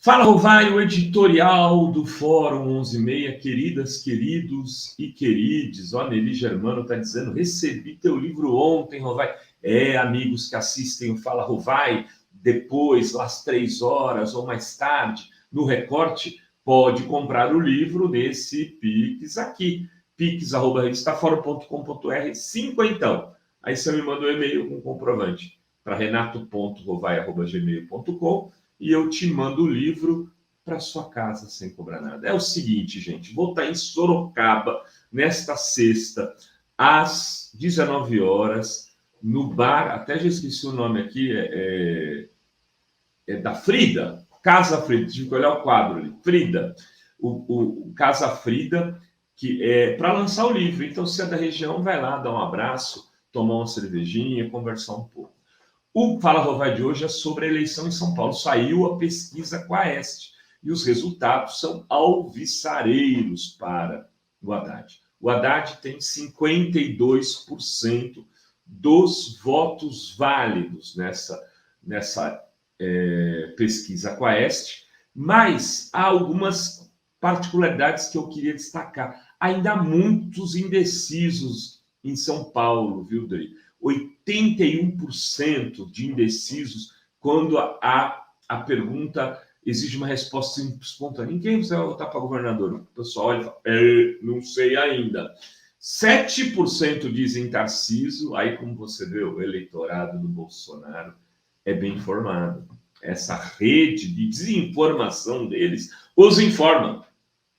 Fala, Rovai, o editorial do Fórum 11:30, queridas, queridos e querides. Ó, Nelly Germano está dizendo, recebi teu livro ontem, Rovai. Amigos que assistem o Fala Rovai, depois, às 3 horas ou mais tarde, no recorte, pode comprar o livro nesse Pix aqui, pix@revistafórum.com.br, 5 então. Aí você me manda um e-mail com comprovante para renato.rovai@gmail.com e eu te mando o livro para sua casa sem cobrar nada. É o seguinte, gente, vou estar em Sorocaba nesta sexta, às 19 horas, no bar, até já esqueci o nome aqui, é da Frida, Casa Frida, tive que olhar o quadro ali, Frida, o Casa Frida, que é para lançar o livro. Então, se é da região, vai lá, dá um abraço, tomar uma cervejinha, conversar um pouco. O Fala Rovai de hoje é sobre a eleição em São Paulo. Saiu a pesquisa Quaest e os resultados são alvissareiros para o Haddad. O Haddad tem 52% dos votos válidos nessa pesquisa Quaest, mas há algumas particularidades que eu queria destacar. Ainda há muitos indecisos em São Paulo, viu, Dri? 81% de indecisos quando a pergunta exige uma resposta espontânea. Em quem você vai votar para governador? O pessoal olha e fala, não sei ainda. 7% dizem Tarcísio. Aí, como você vê, o eleitorado do Bolsonaro é bem informado. Essa rede de desinformação deles os informa.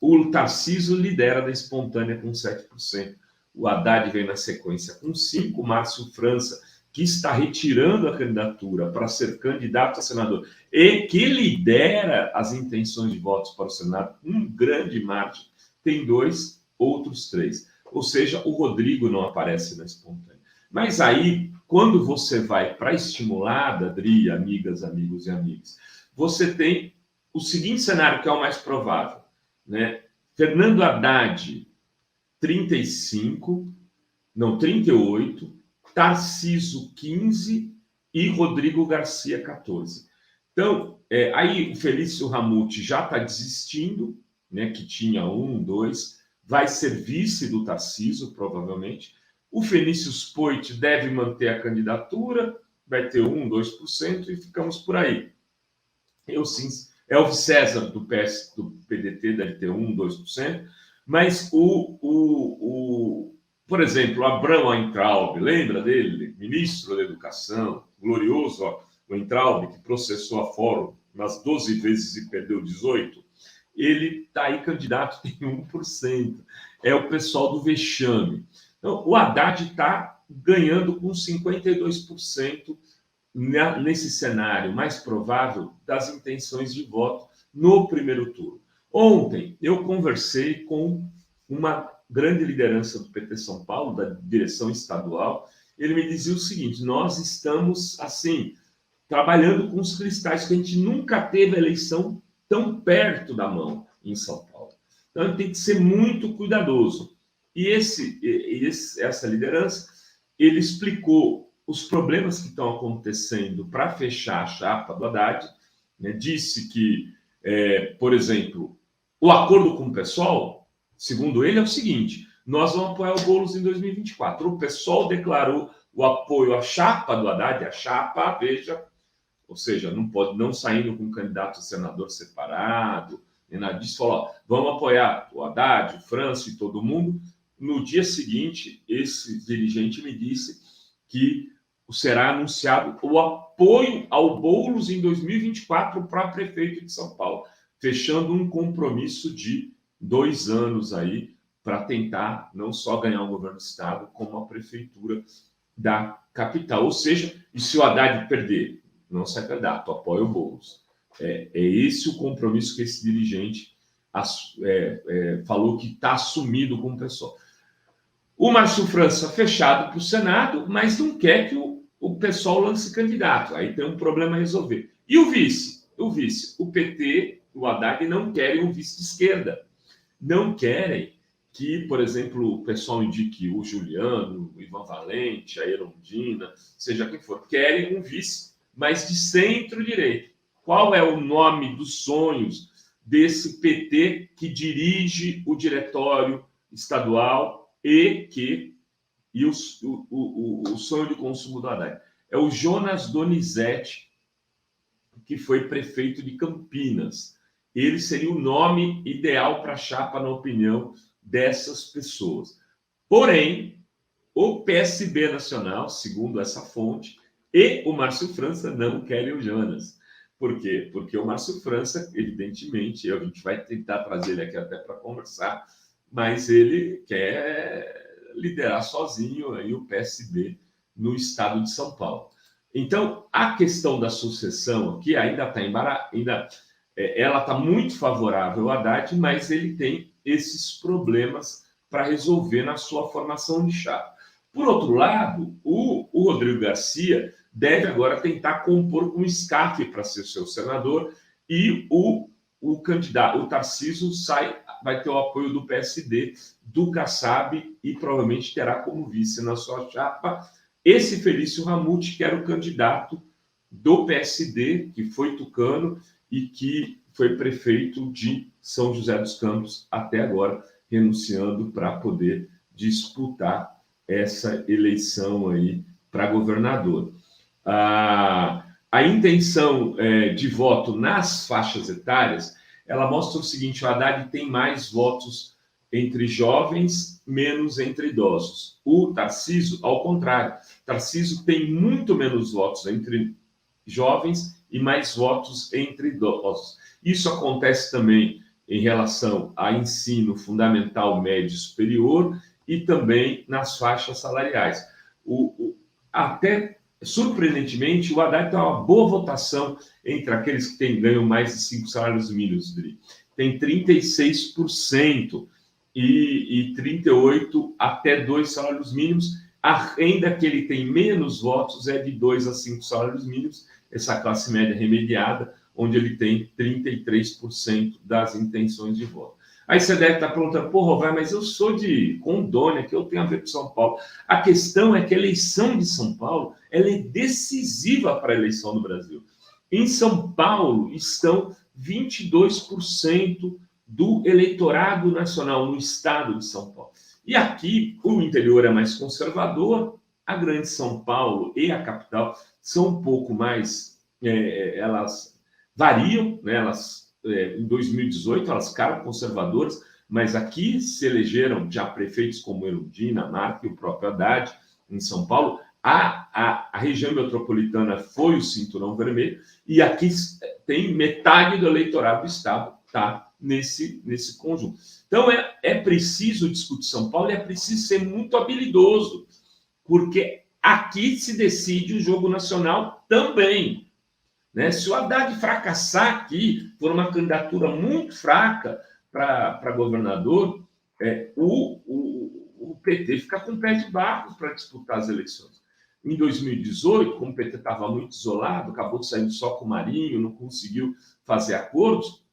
O Tarcísio lidera da espontânea com 7%. O Haddad vem na sequência com 5%, Márcio França, que está retirando a candidatura para ser candidato a senador e que lidera as intenções de votos para o Senado, um grande margem, tem 2, outros 3. Ou seja, o Rodrigo não aparece na espontânea. Mas aí, quando você vai para a estimulada, Adri, amigas, amigos e amigas, você tem o seguinte cenário, que é o mais provável, né? Fernando Haddad, 38, Tarcísio 15 e Rodrigo Garcia 14. Então, aí o Felício Ramute já está desistindo, né, que tinha 1, 2, vai ser vice do Tarcísio, provavelmente. O Vinícius Poit deve manter a candidatura, vai ter 1, 2% e ficamos por aí. Elvis César, do PDT, deve ter 1, 2%. Mas por exemplo, Abrão Weintraub, lembra dele? Ministro da Educação, glorioso, o Weintraub, que processou a Fórum umas 12 vezes e perdeu 18, ele está aí candidato, tem 1%. É o pessoal do vexame. Então, o Haddad está ganhando com 52% nesse cenário mais provável das intenções de voto no primeiro turno. Ontem, eu conversei com uma grande liderança do PT São Paulo, da direção estadual. Ele me dizia o seguinte, nós estamos, assim, trabalhando com os cristais, que a gente nunca teve a eleição tão perto da mão em São Paulo. Então, a gente tem que ser muito cuidadoso. E essa liderança, ele explicou os problemas que estão acontecendo para fechar a chapa do Haddad, né? Disse que, por exemplo, o acordo com o PSOL, segundo ele, é o seguinte, nós vamos apoiar o Boulos em 2024. O PSOL declarou o apoio à chapa do Haddad, a chapa, veja, ou seja, não saindo com um candidato a senador separado, nem nada disso, falou, vamos apoiar o Haddad, o França e todo mundo. No dia seguinte, esse dirigente me disse que será anunciado o apoio ao Boulos em 2024 para prefeito de São Paulo, fechando um compromisso de 2 anos aí para tentar não só ganhar o governo do estado, como a prefeitura da capital. Ou seja, e se o Haddad perder, não sai candidato, apoia o Boulos. É esse o compromisso que esse dirigente falou que está assumido com o pessoal. O Márcio França fechado para o Senado, mas não quer que o pessoal lance candidato. Aí tem um problema a resolver. E o vice? O PT, o Haddad, não querem um vice de esquerda. Não querem que, por exemplo, o pessoal indique o Juliano, o Ivan Valente, a Erundina, seja quem for. Querem um vice, mas de centro-direita. Qual é o nome dos sonhos desse PT que dirige o diretório estadual e o sonho de consumo do Haddad? É o Jonas Donizete, que foi prefeito de Campinas. Ele seria o nome ideal para a chapa, na opinião dessas pessoas. Porém, o PSB nacional, segundo essa fonte, e o Márcio França não querem o Jonas. Por quê? Porque o Márcio França, evidentemente, a gente vai tentar trazer ele aqui até para conversar, mas ele quer liderar sozinho aí o PSB no estado de São Paulo. Então, a questão da sucessão aqui ainda está ela está muito favorável ao Haddad, mas ele tem esses problemas para resolver na sua formação de chapa. Por outro lado, o Rodrigo Garcia deve agora tentar compor com o Scarfe para ser seu senador e o candidato, o Tarcísio, vai ter o apoio do PSD, do Kassab e provavelmente terá como vice na sua chapa esse Felício Ramute, que era o candidato do PSD, que foi tucano e que foi prefeito de São José dos Campos até agora, renunciando para poder disputar essa eleição aí para governador. A intenção de voto nas faixas etárias, ela mostra o seguinte: o Haddad tem mais votos entre jovens, menos entre idosos. O Tarcísio, ao contrário, Tarcísio tem muito menos votos entre jovens e mais votos entre idosos. Isso acontece também em relação a ensino fundamental, médio e superior e também nas faixas salariais. Até surpreendentemente, o Haddad tem uma boa votação entre aqueles que ganham mais de 5 salários mínimos, Dri. Tem 36% e 38% até 2 salários mínimos. A renda que ele tem menos votos é de 2 a 5 salários mínimos, essa classe média remediada, onde ele tem 33% das intenções de voto. Aí você deve estar perguntando, pô, Rovai, mas eu sou de Rondônia, que eu tenho a ver com São Paulo. A questão é que a eleição de São Paulo ela é decisiva para a eleição do Brasil. Em São Paulo estão 22% do eleitorado nacional no estado de São Paulo. E aqui o interior é mais conservador, a grande São Paulo e a capital são um pouco mais, elas variam, né? Em 2018 elas ficaram conservadoras, mas aqui se elegeram já prefeitos como Erundina, Marca e o próprio Haddad em São Paulo. A região metropolitana foi o cinturão vermelho e aqui tem metade do eleitorado do estado tá nesse conjunto. Então é preciso discutir São Paulo e é preciso ser muito habilidoso, porque aqui se decide o jogo nacional também. Né? Se o Haddad fracassar aqui, for uma candidatura muito fraca para governador, o PT fica com o pé de barro para disputar as eleições. Em 2018, como o PT estava muito isolado, acabou saindo só com o Marinho, não conseguiu fazer acordos,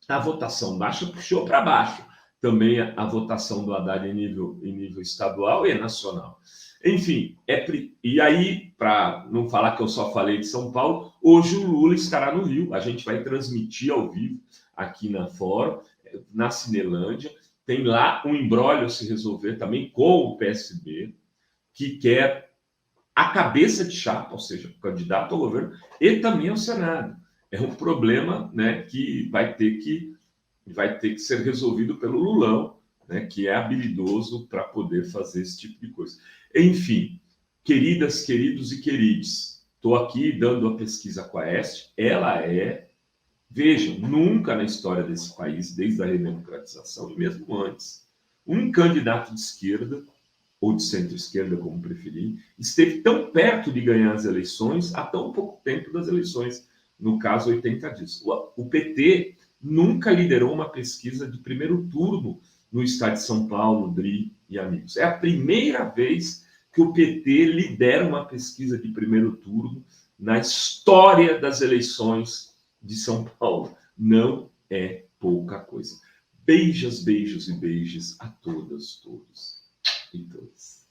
a votação baixa puxou para baixo também a votação do Haddad em nível estadual e nacional. Enfim, e aí, para não falar que eu só falei de São Paulo, hoje o Lula estará no Rio. A gente vai transmitir ao vivo aqui na Fórum, na Cinelândia. Tem lá um imbróglio a se resolver também com o PSB, que quer a cabeça de chapa, ou seja, o candidato ao governo, e também ao Senado. É um problema, né, que vai ter que ser resolvido pelo Lulão, né, que é habilidoso para poder fazer esse tipo de coisa. Enfim, queridas, queridos e queridos, estou aqui dando a pesquisa Quaest, ela vejam, nunca na história desse país, desde a redemocratização e mesmo antes, um candidato de esquerda, ou de centro-esquerda, como preferir, esteve tão perto de ganhar as eleições há tão pouco tempo das eleições, no caso, 80 dias. O PT nunca liderou uma pesquisa de primeiro turno no estado de São Paulo, Dri e amigos. É a primeira vez que o PT lidera uma pesquisa de primeiro turno na história das eleições de São Paulo. Não é pouca coisa. Beijos, beijos e beijos a todas, todos e todas.